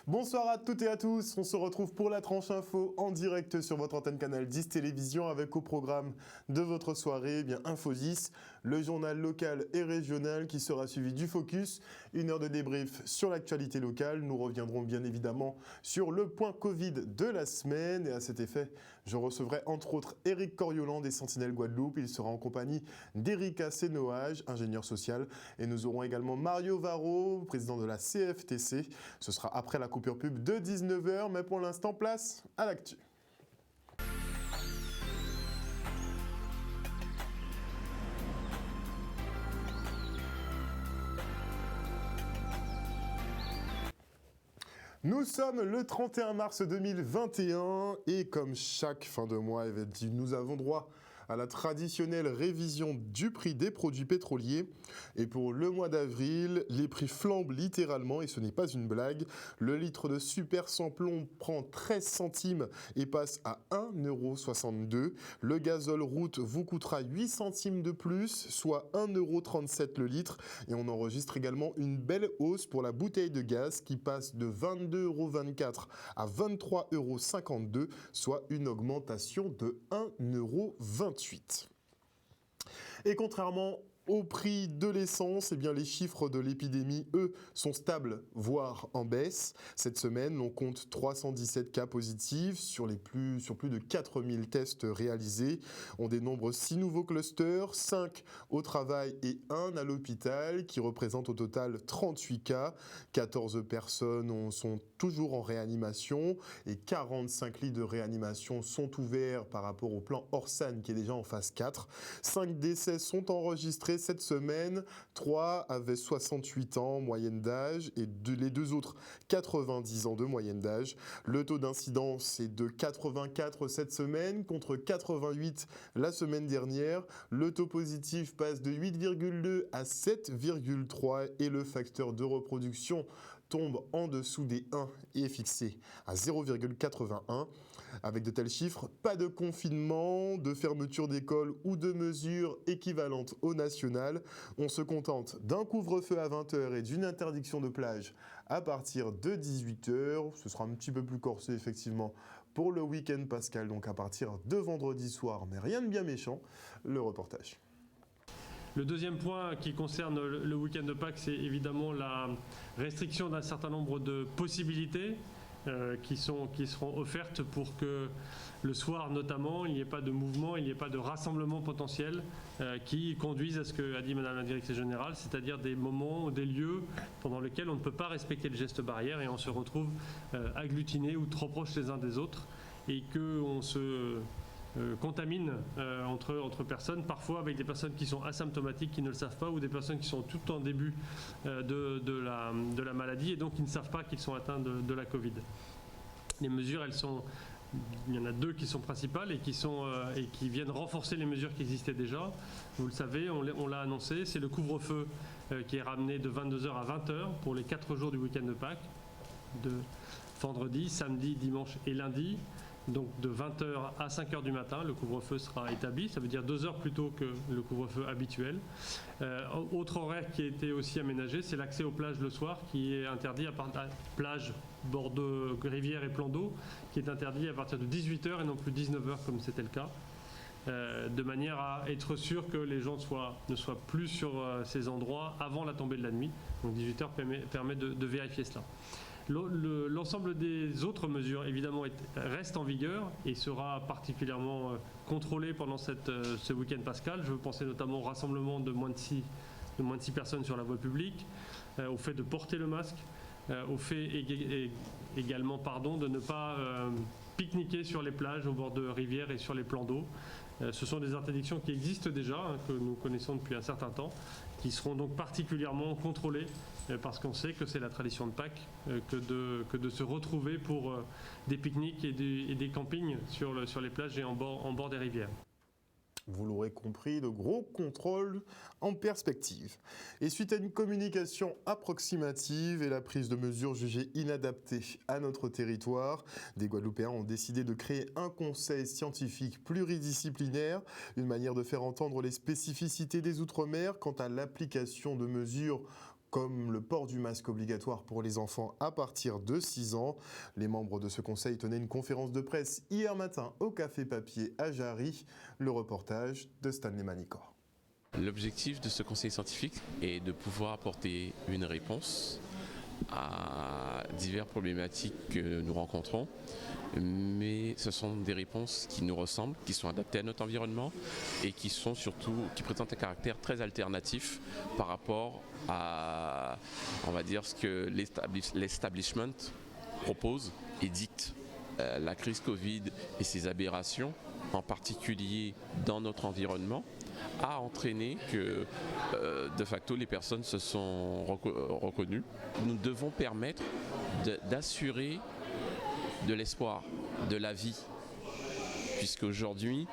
Bonsoir à toutes et à tous, on se retrouve pour la tranche info en direct sur votre antenne Canal 10 Télévision avec au programme de votre soirée, Info 10, le journal local et régional qui sera suivi du Focus, une heure de débrief sur l'actualité locale. Nous reviendrons bien évidemment sur le point Covid de la semaine et à cet effet, je recevrai entre autres Éric Coriolan des Sentinelles Guadeloupe. Il sera en compagnie d'Erika Sénoage, ingénieur social, et nous aurons également Mario Varro, président de la CFTC. Ce sera après la coupure pub de 19h, mais pour l'instant, place à l'actu. Nous sommes le 31 mars 2021 et comme chaque fin de mois, nous avons droit à la traditionnelle révision du prix des produits pétroliers. Et pour le mois d'avril, les prix flambent littéralement et ce n'est pas une blague. Le litre de super sans plomb prend 13 centimes et passe à 1,62 €. Le gazole route vous coûtera 8 centimes de plus, soit 1,37 € le litre. Et on enregistre également une belle hausse pour la bouteille de gaz qui passe de 22,24 € à 23,52 €, soit une augmentation de 1,28 €. Et contrairement au prix de l'essence, les chiffres de l'épidémie, eux, sont stables, voire en baisse. Cette semaine, on compte 317 cas positifs sur plus de 4000 tests réalisés. On dénombre 6 nouveaux clusters, 5 au travail et 1 à l'hôpital, qui représentent au total 38 cas. 14 personnes sont toujours en réanimation et 45 lits de réanimation sont ouverts par rapport au plan Orsan qui est déjà en phase 4. 5 décès sont enregistrés cette semaine, 3 avaient 68 ans moyenne d'âge et les 2 autres 90 ans de moyenne d'âge. Le taux d'incidence est de 84 cette semaine contre 88 la semaine dernière. Le taux positif passe de 8,2 à 7,3 et le facteur de reproduction tombe en dessous des 1 et est fixé à 0,81. Avec de tels chiffres, pas de confinement, de fermeture d'école ou de mesures équivalentes au national. On se contente d'un couvre-feu à 20h et d'une interdiction de plage à partir de 18h. Ce sera un petit peu plus corsé effectivement pour le week-end pascal, donc à partir de vendredi soir, mais rien de bien méchant. Le reportage. Le deuxième point qui concerne le week-end de Pâques, c'est évidemment la restriction d'un certain nombre de possibilités qui seront offertes pour que le soir notamment, il n'y ait pas de mouvement, il n'y ait pas de rassemblement potentiel qui conduisent à ce qu'a dit Madame la Directrice Générale, c'est-à-dire des moments, des lieux pendant lesquels on ne peut pas respecter le geste barrière et on se retrouve agglutinés ou trop proches les uns des autres et qu'on se contamine entre personnes, parfois avec des personnes qui sont asymptomatiques, qui ne le savent pas, ou des personnes qui sont tout en début de la maladie et donc qui ne savent pas qu'ils sont atteints de la Covid. Les mesures, il y en a 2 qui sont principales et qui viennent renforcer les mesures qui existaient déjà. Vous le savez, on l'a annoncé, c'est le couvre-feu qui est ramené de 22h à 20h pour les 4 jours du week-end de Pâques, de vendredi, samedi, dimanche et lundi. Donc de 20h à 5h du matin, le couvre-feu sera établi, ça veut dire 2 heures plus tôt que le couvre-feu habituel. Autre horaire qui a été aussi aménagé, c'est l'accès aux plages le soir qui est interdit à plage, bord de rivière et plan d'eau, qui est interdit à partir de 18h et non plus 19h comme c'était le cas. De manière à être sûr que les gens ne soient plus sur ces endroits avant la tombée de la nuit. Donc 18h permet de vérifier cela. L'ensemble des autres mesures, évidemment, restent en vigueur et sera particulièrement contrôlé pendant ce week-end pascal. Je veux penser notamment au rassemblement de moins de 6 personnes sur la voie publique, au fait de porter le masque, au fait également de ne pas pique-niquer sur les plages, au bord de rivières et sur les plans d'eau. Ce sont des interdictions qui existent déjà, que nous connaissons depuis un certain temps, qui seront donc particulièrement contrôlées parce qu'on sait que c'est la tradition de Pâques que de se retrouver pour des pique-niques et des campings sur les plages et en bord des rivières. Vous l'aurez compris, de gros contrôles en perspective. Et suite à une communication approximative et la prise de mesures jugées inadaptées à notre territoire, des Guadeloupéens ont décidé de créer un conseil scientifique pluridisciplinaire, une manière de faire entendre les spécificités des Outre-mer quant à l'application de mesures comme le port du masque obligatoire pour les enfants à partir de 6 ans. Les membres de ce conseil tenaient une conférence de presse hier matin au Café Papier à Jarry. Le reportage de Stanley Manicor. L'objectif de ce conseil scientifique est de pouvoir apporter une réponse à diverses problématiques que nous rencontrons, mais ce sont des réponses qui nous ressemblent, qui sont adaptées à notre environnement et qui sont surtout, qui présentent un caractère très alternatif par rapport à, on va dire, ce que l'establishment propose et dicte. La crise Covid et ses aberrations, en particulier dans notre environnement, a entraîné que de facto les personnes se sont reconnues. Nous devons permettre d'assurer de l'espoir, de la vie, puisque aujourd'hui,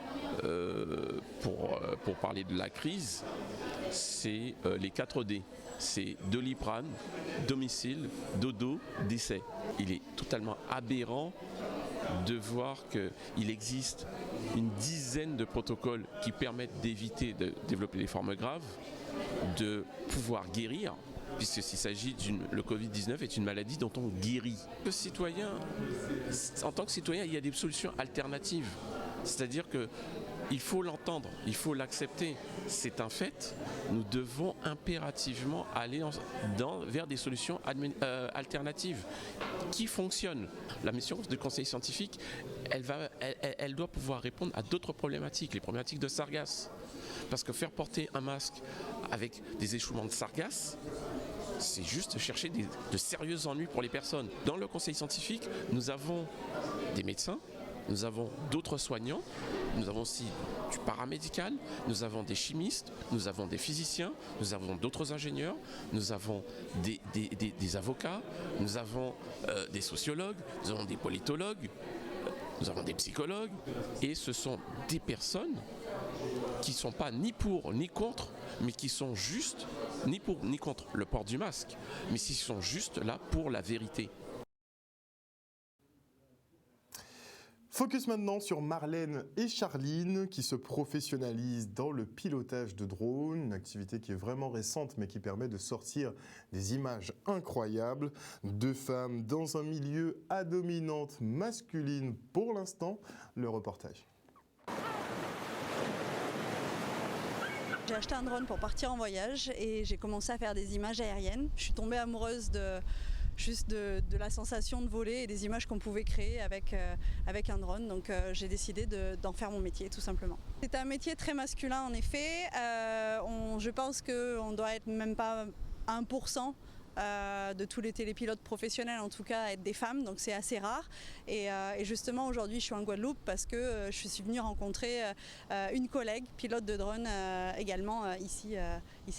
pour parler de la crise, c'est les 4D. C'est Doliprane, domicile, dodo, décès. Il est totalement aberrant de voir qu'il existe une dizaine de protocoles qui permettent d'éviter de développer des formes graves, de pouvoir guérir, puisque s'il s'agit le Covid-19 est une maladie dont on guérit. En tant que citoyen, il y a des solutions alternatives. C'est-à-dire qu'il faut l'entendre, il faut l'accepter. C'est un fait. Nous devons impérativement aller vers des solutions alternatives qui fonctionnent. La mission du conseil scientifique, elle doit pouvoir répondre à d'autres problématiques, les problématiques de sargasses. Parce que faire porter un masque avec des échouements de sargasses, c'est juste chercher de sérieux ennuis pour les personnes. Dans le conseil scientifique, nous avons des médecins, nous avons d'autres soignants, nous avons aussi du paramédical, nous avons des chimistes, nous avons des physiciens, nous avons d'autres ingénieurs, nous avons des avocats, nous avons des sociologues, nous avons des politologues, nous avons des psychologues, et ce sont des personnes qui ne sont pas ni pour ni contre, mais qui sont juste, ni pour ni contre le port du masque, mais qui sont juste là pour la vérité. Focus maintenant sur Marlène et Charline qui se professionnalisent dans le pilotage de drones, une activité qui est vraiment récente mais qui permet de sortir des images incroyables. Deux femmes dans un milieu à dominante masculine pour l'instant. Le reportage. J'ai acheté un drone pour partir en voyage et j'ai commencé à faire des images aériennes. Je suis tombée amoureuse de la sensation de voler et des images qu'on pouvait créer avec un drone. Donc j'ai décidé d'en faire mon métier tout simplement. C'est un métier très masculin en effet. Je pense qu'on doit être même pas 1% de tous les télépilotes professionnels en tout cas à être des femmes, donc c'est assez rare. Et justement aujourd'hui je suis en Guadeloupe parce que je suis venue rencontrer une collègue pilote de drone également ici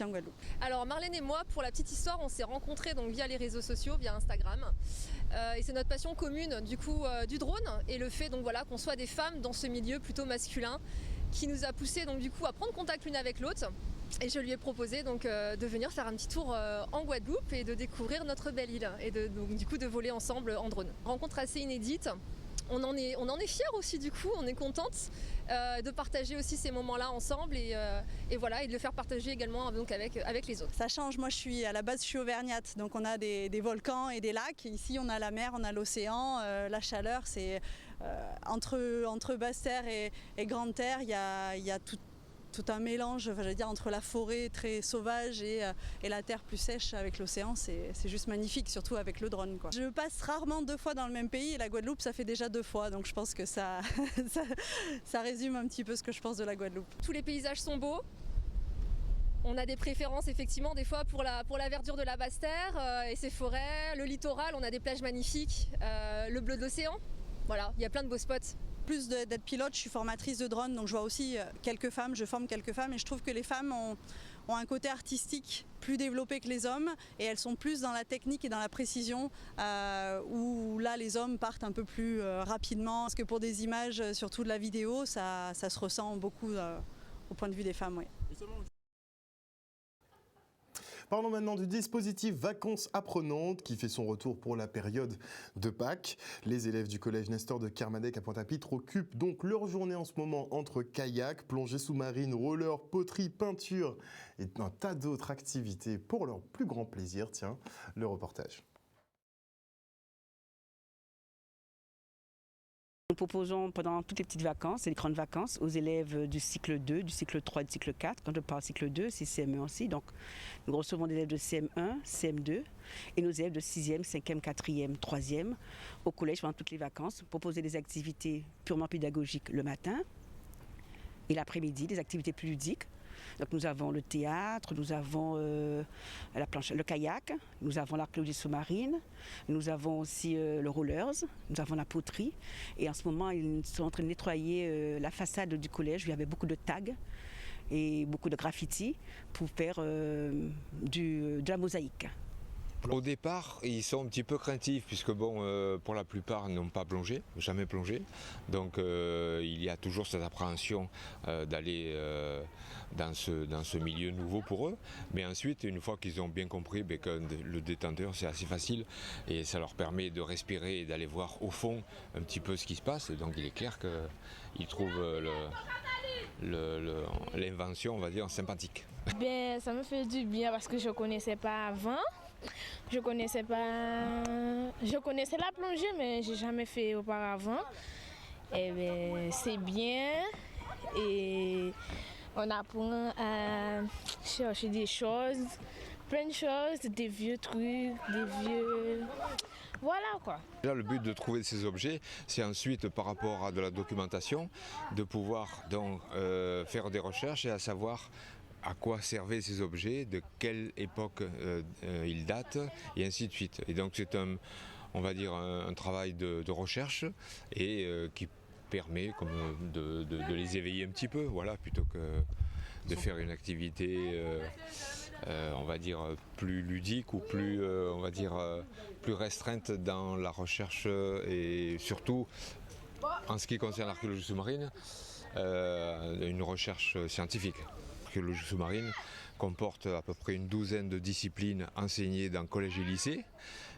en Guadeloupe. Alors Marlène et moi, pour la petite histoire, on s'est rencontrés donc via les réseaux sociaux, via Instagram. Et c'est notre passion commune du coup du drone et le fait donc voilà qu'on soit des femmes dans ce milieu plutôt masculin qui nous a poussé donc du coup à prendre contact l'une avec l'autre. Et je lui ai proposé donc de venir faire un petit tour en Guadeloupe et de découvrir notre belle île et donc du coup de voler ensemble en drone. Rencontre assez inédite. On en est fiers aussi du coup, on est contente de partager aussi ces moments-là ensemble et voilà et de le faire partager également donc avec les autres. Ça change, moi à la base je suis auvergnate, donc on a des volcans et des lacs. Ici on a la mer, on a l'océan, la chaleur, c'est entre Basse-Terre et Grande-Terre, il y a tout un mélange, j'allais dire, entre la forêt très sauvage et la terre plus sèche avec l'océan, c'est juste magnifique, surtout avec le drone, quoi. Je passe rarement 2 fois dans le même pays et la Guadeloupe ça fait déjà 2 fois, donc je pense que ça résume un petit peu ce que je pense de la Guadeloupe. Tous les paysages sont beaux. On a des préférences effectivement des fois pour la verdure de la Basse-Terre et ses forêts, le littoral, on a des plages magnifiques, le bleu de l'océan. Voilà, il y a plein de beaux spots. Plus d'être pilote, je suis formatrice de drone, donc je vois aussi quelques femmes, je forme quelques femmes et je trouve que les femmes ont un côté artistique plus développé que les hommes et elles sont plus dans la technique et dans la précision où là les hommes partent un peu plus rapidement. Parce que pour des images, surtout de la vidéo, ça se ressent beaucoup au point de vue des femmes. Oui. Parlons maintenant du dispositif Vacances apprenantes qui fait son retour pour la période de Pâques. Les élèves du collège Nestor de Kermadec à Pointe-à-Pitre occupent donc leur journée en ce moment entre kayak, plongée sous-marine, roller, poterie, peinture et un tas d'autres activités pour leur plus grand plaisir. Tiens, le reportage. Nous proposons pendant toutes les petites vacances et les grandes vacances aux élèves du cycle 2, du cycle 3 et du cycle 4. Quand je parle cycle 2, c'est CM1 aussi. Donc nous recevons des élèves de CM1, CM2 et nos élèves de 6e, 5e, 4e, 3e au collège pendant toutes les vacances. Proposer des activités purement pédagogiques le matin et l'après-midi, des activités plus ludiques. Donc nous avons le théâtre, nous avons la planche, le kayak, nous avons l'archéologie sous-marine, nous avons aussi le rollers, nous avons la poterie. Et en ce moment, ils sont en train de nettoyer la façade du collège où il y avait beaucoup de tags et beaucoup de graffitis pour faire de la mosaïque. Au départ, ils sont un petit peu craintifs puisque pour la plupart n'ont pas plongé, jamais plongé. Donc il y a toujours cette appréhension d'aller dans ce milieu nouveau pour eux. Mais ensuite, une fois qu'ils ont bien compris que le détenteur c'est assez facile et ça leur permet de respirer et d'aller voir au fond un petit peu ce qui se passe. Donc il est clair qu'ils trouvent l'invention, on va dire, sympathique. Ça me fait du bien parce que je ne connaissais pas avant. Je connaissais la plongée, mais j'ai jamais fait auparavant. C'est bien et on apprend à chercher des choses, plein de choses, des vieux trucs, voilà quoi. Là, le but de trouver ces objets, c'est ensuite par rapport à de la documentation, de pouvoir donc faire des recherches et à savoir à quoi servaient ces objets, de quelle époque ils datent, et ainsi de suite. Et donc c'est un travail de recherche et qui permet de les éveiller un petit peu, voilà, plutôt que de faire une activité plus ludique ou plus plus restreinte dans la recherche et surtout en ce qui concerne l'archéologie sous-marine, une recherche scientifique. L'archéologie sous-marine comporte à peu près une douzaine de disciplines enseignées dans collège et lycée.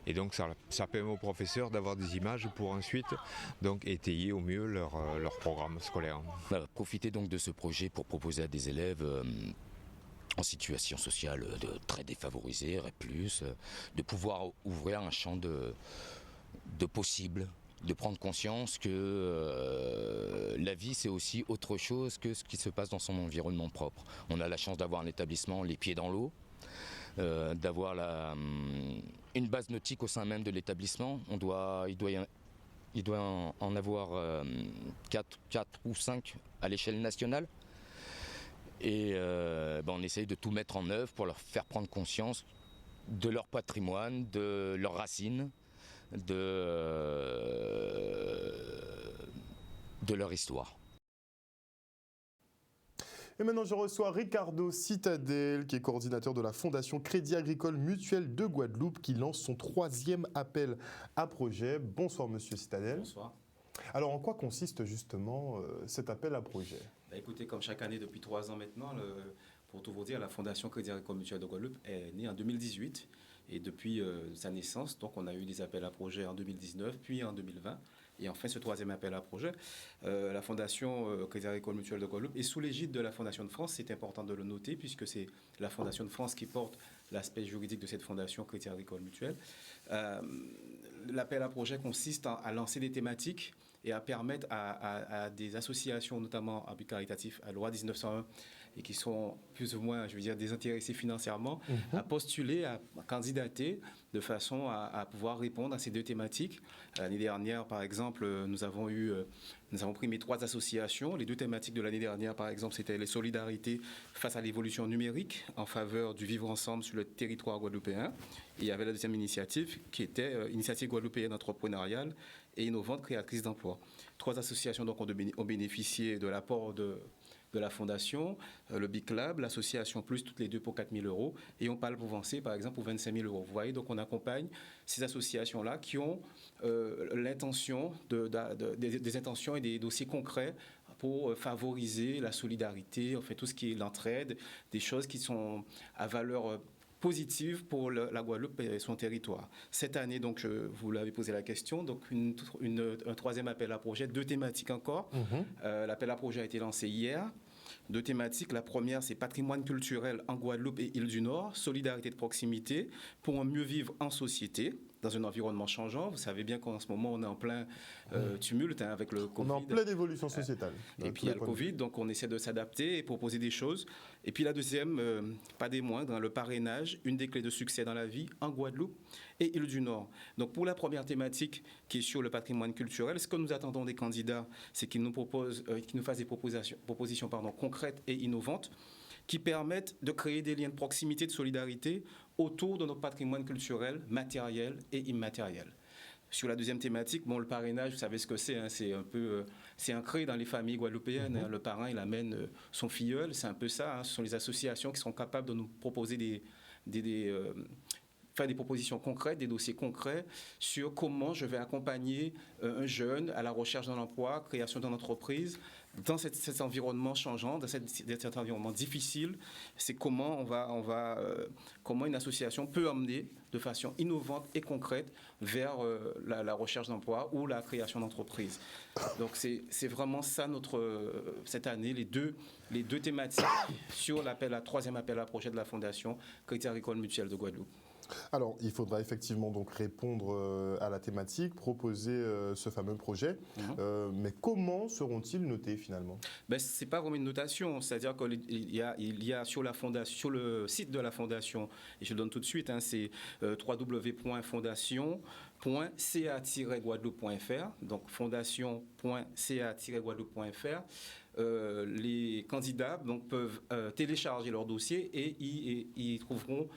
Et donc ça permet aux professeurs d'avoir des images pour ensuite donc étayer au mieux leur programme scolaire. On va profiter donc de ce projet pour proposer à des élèves en situation sociale très défavorisée, REP+, de pouvoir ouvrir un champ de possibles, de prendre conscience que la vie c'est aussi autre chose que ce qui se passe dans son environnement propre. On a la chance d'avoir un établissement les pieds dans l'eau, d'avoir une base nautique au sein même de l'établissement. Il doit en avoir 4 ou 5 à l'échelle nationale. Et on essaye de tout mettre en œuvre pour leur faire prendre conscience de leur patrimoine, de leurs racines, de leur histoire. Et maintenant, je reçois Ricardo Citadel, qui est coordinateur de la Fondation Crédit Agricole Mutuel de Guadeloupe, qui lance son 3e appel à projet. Bonsoir, monsieur Citadel. Bonsoir. Alors, en quoi consiste justement cet appel à projet ? Écoutez, comme chaque année depuis 3 ans maintenant, pour tout vous dire, la Fondation Crédit Agricole Mutuel de Guadeloupe est née en 2018. Et depuis sa naissance, donc on a eu des appels à projets en 2019, puis en 2020. Et enfin, ce 3e appel à projet, la Fondation Crédit Agricole Mutuel de Guadeloupe est sous l'égide de la Fondation de France. C'est important de le noter puisque c'est la Fondation de France qui porte l'aspect juridique de cette Fondation Crédit Agricole Mutuel. L'appel à projet consiste à lancer des thématiques et à permettre à des associations, notamment à but caritatif, à loi 1901, et qui sont plus ou moins, désintéressés financièrement, à postuler, à candidater de façon à pouvoir répondre à ces 2 thématiques. L'année dernière, par exemple, nous avons primé 3 associations. Les 2 thématiques de l'année dernière, par exemple, c'était les solidarités face à l'évolution numérique en faveur du vivre ensemble sur le territoire guadeloupéen. Et il y avait la 2e initiative qui était Initiative guadeloupéenne entrepreneuriale et innovante créatrice d'emplois. 3 associations donc ont bénéficié de l'apport de la Fondation, le Big Lab, l'association Plus, toutes les 2 pour 4 000 €, et on parle pour Vancé, par exemple, pour 25 000 €. Vous voyez, donc on accompagne ces associations-là qui ont l'intention, des intentions et des dossiers concrets pour favoriser la solidarité, en fait, tout ce qui est l'entraide, des choses qui sont à valeur positive pour la Guadeloupe et son territoire. Cette année, donc, vous l'avez posé la question, donc un troisième appel à projet, 2 thématiques encore. L'appel à projet a été lancé hier. 2 thématiques. La première, c'est patrimoine culturel en Guadeloupe et île du Nord, solidarité de proximité pour un mieux vivre en société dans un environnement changeant. Vous savez bien qu'en ce moment, on est en plein tumulte avec le Covid. On est en pleine évolution sociétale. Et puis il y a le Covid, donc on essaie de s'adapter et proposer des choses. Et puis la deuxième, pas des moindres, le parrainage, une des clés de succès dans la vie en Guadeloupe et île du Nord. Donc pour la première thématique qui est sur le patrimoine culturel, ce que nous attendons des candidats, c'est qu'ils nous fassent des propositions concrètes et innovantes qui permettent de créer des liens de proximité, de solidarité autour de notre patrimoine culturel, matériel et immatériel. Sur la deuxième thématique, le parrainage, vous savez ce que c'est, hein, c'est ancré dans les familles guadeloupéennes. Le parrain, il amène son filleul, c'est un peu ça. Hein, ce sont les associations qui sont capables de nous proposer faire des propositions concrètes, des dossiers concrets sur comment je vais accompagner un jeune à la recherche d'un emploi, création d'une entreprise, dans cet environnement changeant, dans cet environnement difficile. C'est comment comment une association peut emmener de façon innovante et concrète vers la recherche d'emploi ou la création d'entreprise. Donc c'est vraiment ça cette année, les deux thématiques sur troisième appel à projet de la Fondation Crédit Agricole Mutuel de Guadeloupe. Alors, il faudra effectivement donc répondre à la thématique, proposer ce fameux projet. Mais comment seront-ils notés finalement ? Ce n'est pas vraiment une notation. C'est-à-dire qu'il y a sur le site de la Fondation, et je le donne tout de suite, hein, c'est www.fondation.ca-guadeloupe.fr, donc fondation.ca-guadeloupe.fr. Les candidats peuvent télécharger leur dossier et ils y trouveront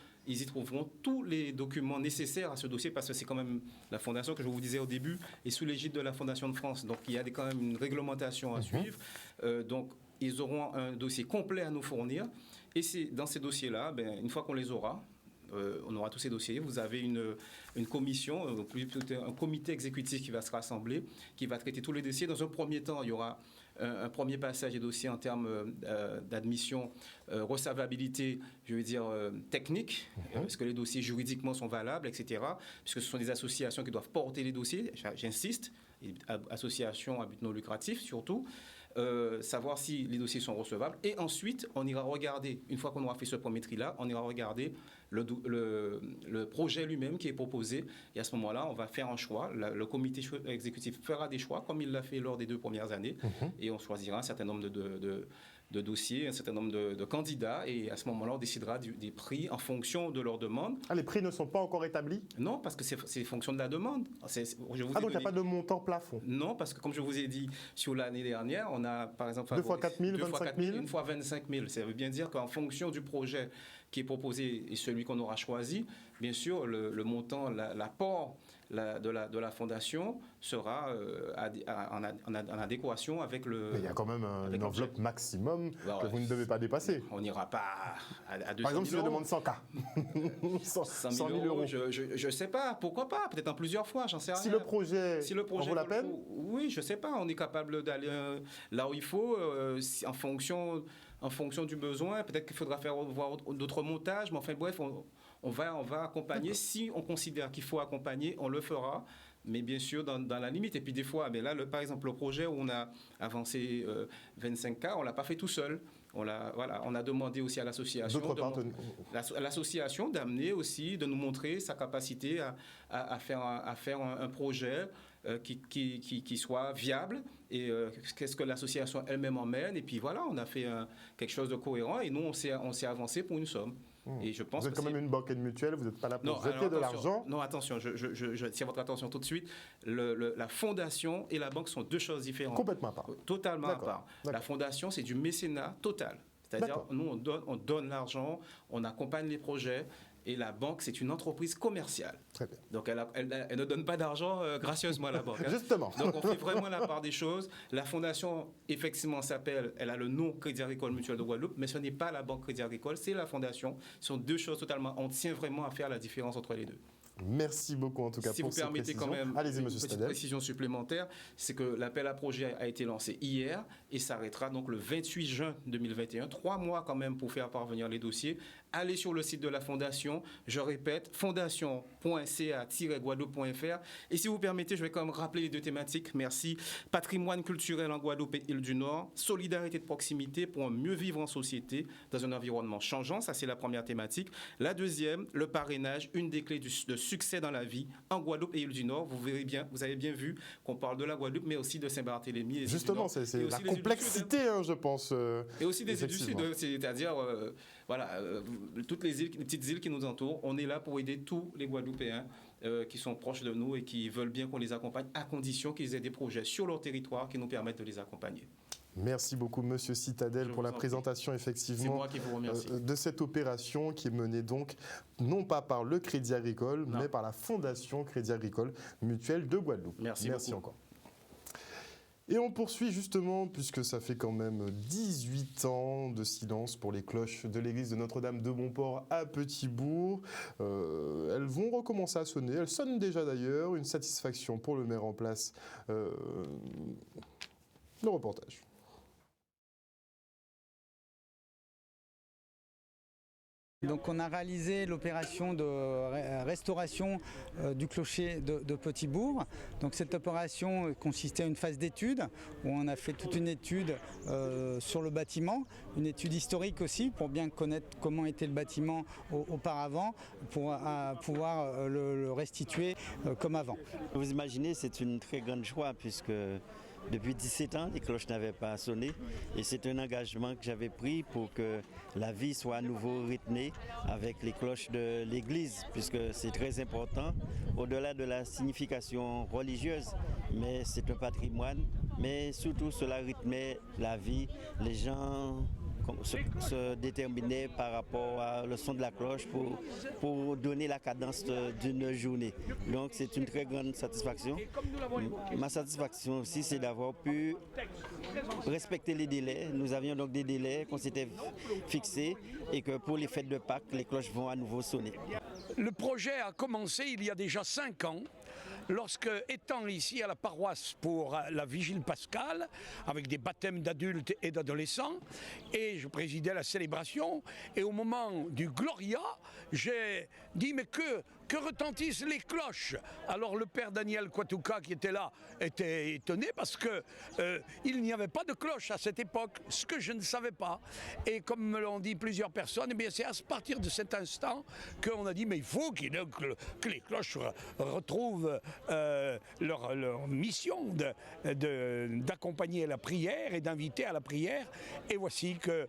tous les documents nécessaires à ce dossier, parce que c'est quand même la Fondation, que je vous disais au début, est sous l'égide de la Fondation de France. Donc il y a quand même une réglementation à suivre. Donc ils auront un dossier complet à nous fournir. Et c'est dans ces dossiers-là, une fois qu'on les aura, on aura tous ces dossiers. Vous avez une commission, un comité exécutif qui va se rassembler, qui va traiter tous les dossiers. Dans un premier temps, il y aura un premier passage des dossiers en termes d'admission, recevabilité, je veux dire technique, est-ce que les dossiers juridiquement sont valables, etc. Puisque ce sont des associations qui doivent porter les dossiers, j'insiste, associations à but non lucratif surtout. Savoir si les dossiers sont recevables. Et ensuite, on ira regarder, une fois qu'on aura fait ce premier tri-là, on ira regarder le projet lui-même qui est proposé. Et à ce moment-là, on va faire un choix. Le comité exécutif fera des choix, comme il l'a fait lors des 2 premières années. Et on choisira un certain nombre de dossiers, un certain nombre de candidats. Et à ce moment-là, on décidera des prix en fonction de leur demande. Ah, les prix ne sont pas encore établis ? Non, parce que c'est fonction de la demande. Donc il n'y a pas de montant plafond ? Non, parce que comme je vous ai dit, sur l'année dernière, on a par exemple... 2 fois 4 000, 25 000 ? Une fois 25 000. Ça veut bien dire qu'en fonction du projet qui est proposé et celui qu'on aura choisi, bien sûr, le montant, l'apport de la Fondation sera en adéquation avec le... Mais il y a quand même une enveloppe maximum que vous ne devez pas dépasser. On n'ira pas à 200 000 euros. Par exemple, si je demande 100 K. 100 000 euros. Je ne sais pas. Pourquoi pas ? Peut-être en plusieurs fois, j'en sais rien. Si le projet en vaut la peine ? Oui, je ne sais pas. On est capable d'aller là où il faut, en fonction du besoin. Peut-être qu'il faudra voir d'autres montages. Mais enfin, bref, on va accompagner. Si on considère qu'il faut accompagner, on le fera. Mais bien sûr, dans la limite. Et puis des fois, par exemple, le projet où on a avancé 25K, on ne l'a pas fait tout seul. On a demandé aussi à l'association d'amener aussi, de nous montrer sa capacité à faire un projet qui soit viable et qu'est-ce que l'association elle-même emmène. Et puis voilà, on a fait quelque chose de cohérent et nous, on s'est avancé pour une somme. Et je pense vous êtes quand même une banque et une mutuelle, vous n'êtes pas là pour jeter de l'argent. Non, attention, je tiens votre attention tout de suite. La fondation et la banque sont 2 choses différentes. Complètement à part. Totalement à part. La fondation, c'est du mécénat total. C'est-à-dire, nous, on donne l'argent, on accompagne les projets. Et la banque, c'est une entreprise commerciale. Très bien. Donc, elle ne donne pas d'argent gracieusement à la banque. Justement. Donc, on fait vraiment la part des choses. La fondation, effectivement, elle a le nom Crédit Agricole Mutuel de Guadeloupe, mais ce n'est pas la banque Crédit Agricole, c'est la fondation. Ce sont 2 choses totalement... On tient vraiment à faire la différence entre les 2. Merci beaucoup en tout cas si pour vous ces permettez précisions. quand même Allez-y, une monsieur petite Stadel. précision supplémentaire, c'est que l'appel à projet a été lancé hier et s'arrêtera donc le 28 juin 2021. 3 mois quand même pour faire parvenir les dossiers. Allez sur le site de la Fondation, je répète, fondation.ca-guadeloupe.fr. Et si vous permettez, je vais quand même rappeler les deux thématiques. Merci. Patrimoine culturel en Guadeloupe et île du Nord, solidarité de proximité pour un mieux vivre en société dans un environnement changeant. Ça, c'est la première thématique. La deuxième, le parrainage, une des clés de succès dans la vie en Guadeloupe et île du Nord. Vous avez bien vu qu'on parle de la Guadeloupe, mais aussi de Saint-Barthélemy. Justement, c'est la complexité, je pense. Et aussi des îles du Sud, c'est-à-dire toutes les petites îles qui nous entourent. On est là pour aider tous les Guadeloupéens qui sont proches de nous et qui veulent bien qu'on les accompagne, à condition qu'ils aient des projets sur leur territoire qui nous permettent de les accompagner. Merci beaucoup, monsieur Citadel, pour la présentation, effectivement, de cette opération qui est menée donc, non pas par le Crédit Agricole, mais par la Fondation Crédit Agricole Mutuelle de Guadeloupe. Merci encore. Et on poursuit justement, puisque ça fait quand même 18 ans de silence pour les cloches de l'église de Notre-Dame de Bonport à Petit-Bourg. Elles vont recommencer à sonner. Elles sonnent déjà d'ailleurs. Une satisfaction pour le maire en place. Le reportage. Donc on a réalisé l'opération de restauration du clocher de Petit-Bourg. Donc cette opération consistait à une phase d'étude où on a fait toute une étude sur le bâtiment, une étude historique aussi pour bien connaître comment était le bâtiment auparavant, pour pouvoir le restituer comme avant. Vous imaginez, c'est une très grande joie puisque depuis 17 ans, les cloches n'avaient pas sonné et c'est un engagement que j'avais pris pour que la vie soit à nouveau rythmée avec les cloches de l'église, puisque c'est très important, au-delà de la signification religieuse, mais c'est un patrimoine, mais surtout cela rythmait la vie. Les gens se déterminer par rapport au son de la cloche pour donner la cadence d'une journée. Donc c'est une très grande satisfaction. Ma satisfaction aussi, c'est d'avoir pu respecter les délais. Nous avions donc des délais qu'on s'était fixés et que pour les fêtes de Pâques, les cloches vont à nouveau sonner. Le projet a commencé il y a déjà 5 ans. Lorsque, étant ici à la paroisse pour la vigile pascale, avec des baptêmes d'adultes et d'adolescents, et je présidais la célébration, et au moment du Gloria, j'ai dit mais que retentissent les cloches. Alors le père Daniel Kwatuka qui était là était étonné parce que il n'y avait pas de cloche à cette époque, ce que je ne savais pas. Et comme me l'ont dit plusieurs personnes, eh bien c'est à partir de cet instant qu'on a dit mais il faut que les cloches retrouvent leur mission d'accompagner la prière et d'inviter à la prière. Et voici que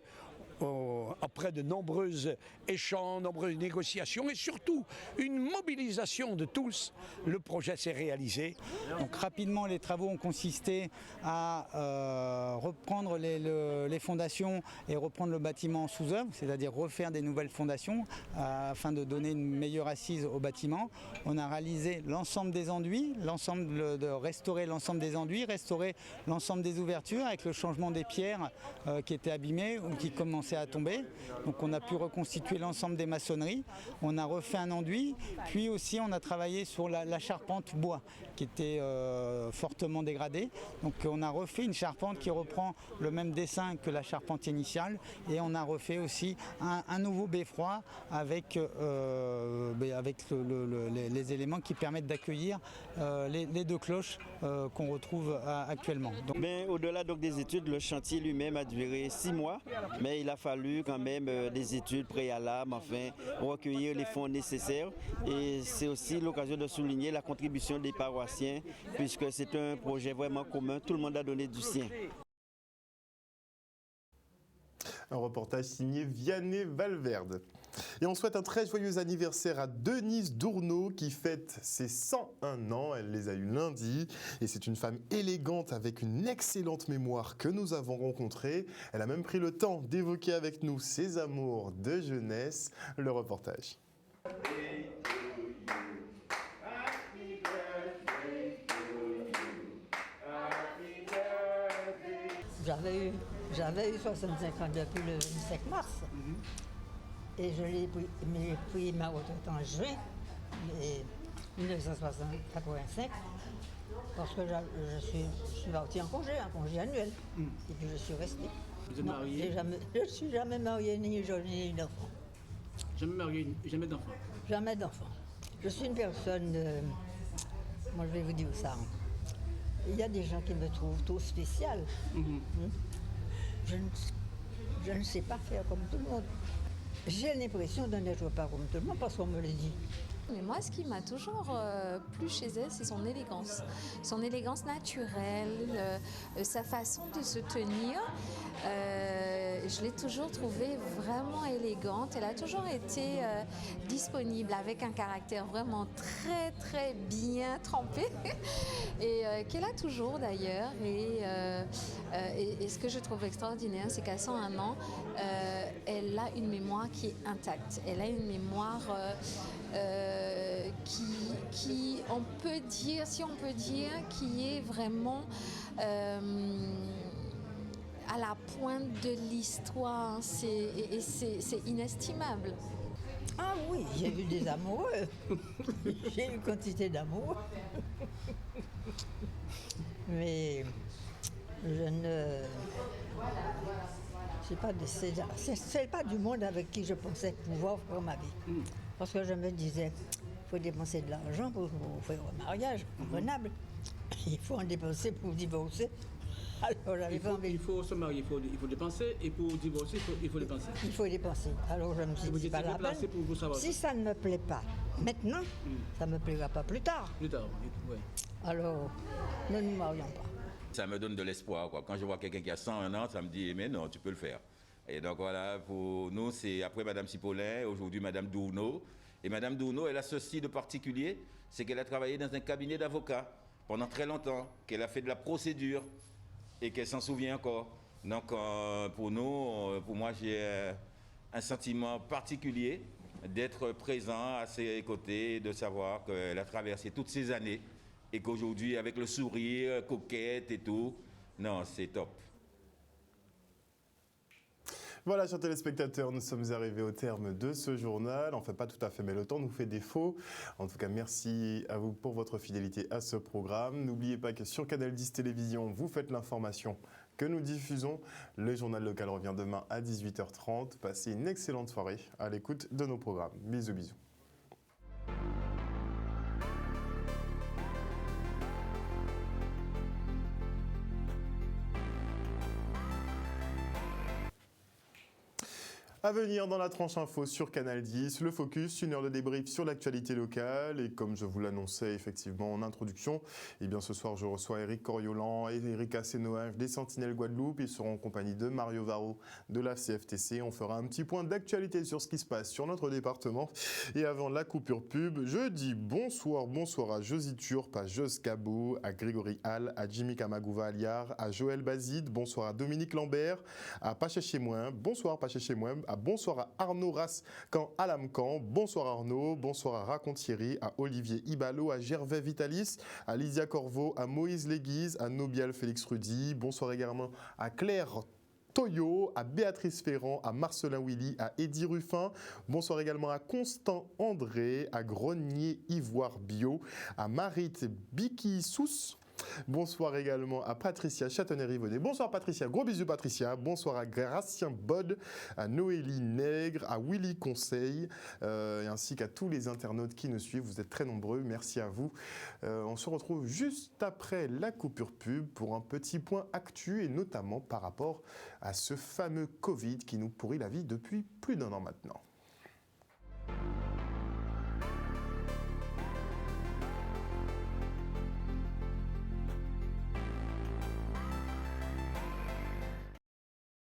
après de nombreux échanges, nombreuses négociations et surtout une mobilisation de tous, le projet s'est réalisé. Donc rapidement, les travaux ont consisté à reprendre les fondations et reprendre le bâtiment sous œuvre, c'est-à-dire refaire des nouvelles fondations afin de donner une meilleure assise au bâtiment. On a réalisé l'ensemble des enduits, restaurer l'ensemble des enduits, restaurer l'ensemble des ouvertures avec le changement des pierres qui étaient abîmées ou qui commençaient à tomber. Donc on a pu reconstituer l'ensemble des maçonneries. On a refait un enduit, puis aussi on a travaillé sur la charpente bois qui était fortement dégradée. Donc on a refait une charpente qui reprend le même dessin que la charpente initiale et on a refait aussi un nouveau beffroi avec les éléments qui permettent d'accueillir les deux cloches qu'on retrouve actuellement. Au-delà des études, le chantier lui-même a duré 6 mois, mais il a fallu quand même des études préalables, enfin, recueillir les fonds nécessaires. Et c'est aussi l'occasion de souligner la contribution des paroissiens, puisque c'est un projet vraiment commun, tout le monde a donné du sien. Un reportage signé Vianney Valverde. Et on souhaite un très joyeux anniversaire à Denise Dourneau qui fête ses 101 ans. Elle les a eus lundi. Et c'est une femme élégante avec une excellente mémoire que nous avons rencontrée. Elle a même pris le temps d'évoquer avec nous ses amours de jeunesse. Le reportage. J'avais eu 65 ans depuis le 25 mars. Et je l'ai pris ma retraite en juin. Mais 1985, parce que je suis partie en congé annuel. Et puis je suis restée. Vous êtes mariée? Je ne suis jamais mariée, ni jeune, ni d'enfant. Jamais mariée, jamais d'enfant? Jamais d'enfant. Je suis une personne, moi je vais vous dire ça. Il y a des gens qui me trouvent trop spéciale. Je ne sais pas faire comme tout le monde. J'ai l'impression de n'être pas comme tout le monde parce qu'on me le dit. Mais moi, ce qui m'a toujours plu chez elle, c'est son élégance naturelle, sa façon de se tenir. Je l'ai toujours trouvée vraiment élégante. Elle a toujours été disponible avec un caractère vraiment très très bien trempé et qu'elle a toujours d'ailleurs. Et ce que je trouve extraordinaire, c'est qu'à 101 ans, elle a une mémoire qui est intacte. Elle a une mémoire qui on peut dire, qui est vraiment à la pointe de l'histoire. C'est inestimable. Ah oui, j'ai eu des amoureux. J'ai eu quantité d'amour. Mais je ne... C'est pas du monde avec qui je pensais pouvoir faire ma vie. Parce que je me disais, il faut dépenser de l'argent pour faire un mariage convenable. Il faut en dépenser pour divorcer. Alors, il faut se marier, il faut dépenser, et pour divorcer, il faut dépenser. Il faut dépenser. Alors je me suis dit, pas la peine. Si ça ne me plaît pas maintenant, ça ne me plaira pas plus tard. Plus tard, oui. Alors, ne nous marions pas. Ça me donne de l'espoir, quoi. Quand je vois quelqu'un qui a 101 ans, ça me dit, mais non, tu peux le faire. Et donc voilà, pour nous, c'est après Mme Cipollin, aujourd'hui Mme Dourneau. Et Mme Dourneau, elle a ceci de particulier, c'est qu'elle a travaillé dans un cabinet d'avocats pendant très longtemps, qu'elle a fait de la procédure et qu'elle s'en souvient encore. Donc pour nous, pour moi, j'ai un sentiment particulier d'être présent à ses côtés, de savoir qu'elle a traversé toutes ces années et qu'aujourd'hui, avec le sourire, coquette et tout, non, c'est top. Voilà, chers téléspectateurs, nous sommes arrivés au terme de ce journal. Enfin, pas tout à fait, mais le temps nous fait défaut. En tout cas, merci à vous pour votre fidélité à ce programme. N'oubliez pas que sur Canal 10 Télévision, vous faites l'information que nous diffusons. Le journal local revient demain à 18h30. Passez une excellente soirée à l'écoute de nos programmes. Bisous, bisous. À venir dans la tranche info sur Canal 10, le focus, 1 heure de débrief sur l'actualité locale. Et comme je vous l'annonçais effectivement en introduction, eh bien ce soir je reçois Éric Coriolan et Éric Assenoage des Sentinelles Guadeloupe. Ils seront en compagnie de Mario Varro de la CFTC. On fera un petit point d'actualité sur ce qui se passe sur notre département. Et avant la coupure pub, je dis bonsoir à Josie Turp, à Jos Cabot, à Grégory Hall, à Jimmy Kamagouva Aliar, à Joël Bazide, bonsoir à Dominique Lambert, à Paché-Chémoin, bonsoir Paché-Chémoin, bonsoir à Arnaud Rascan Alamcan, bonsoir Arnaud, bonsoir à Racontieri, à Olivier Ibalo, à Gervais Vitalis, à Lydia Corveau, à Moïse Léguise, à Nobiel Félix Rudy, bonsoir également à Claire Toyo, à Béatrice Ferrand, à Marcelin Willy, à Eddy Ruffin. Bonsoir également à Constant André, à Grenier Ivoire Bio, à Marit Biki-Sous. Bonsoir également à Patricia Châtenay-Rivonnet. Bonsoir Patricia, gros bisous Patricia. Bonsoir à Gracien Bod, à Noélie Nègre, à Willy Conseil, ainsi qu'à tous les internautes qui nous suivent. Vous êtes très nombreux, merci à vous. On se retrouve juste après la coupure pub pour un petit point actu et notamment par rapport à ce fameux Covid qui nous pourrit la vie depuis plus d'1 an maintenant.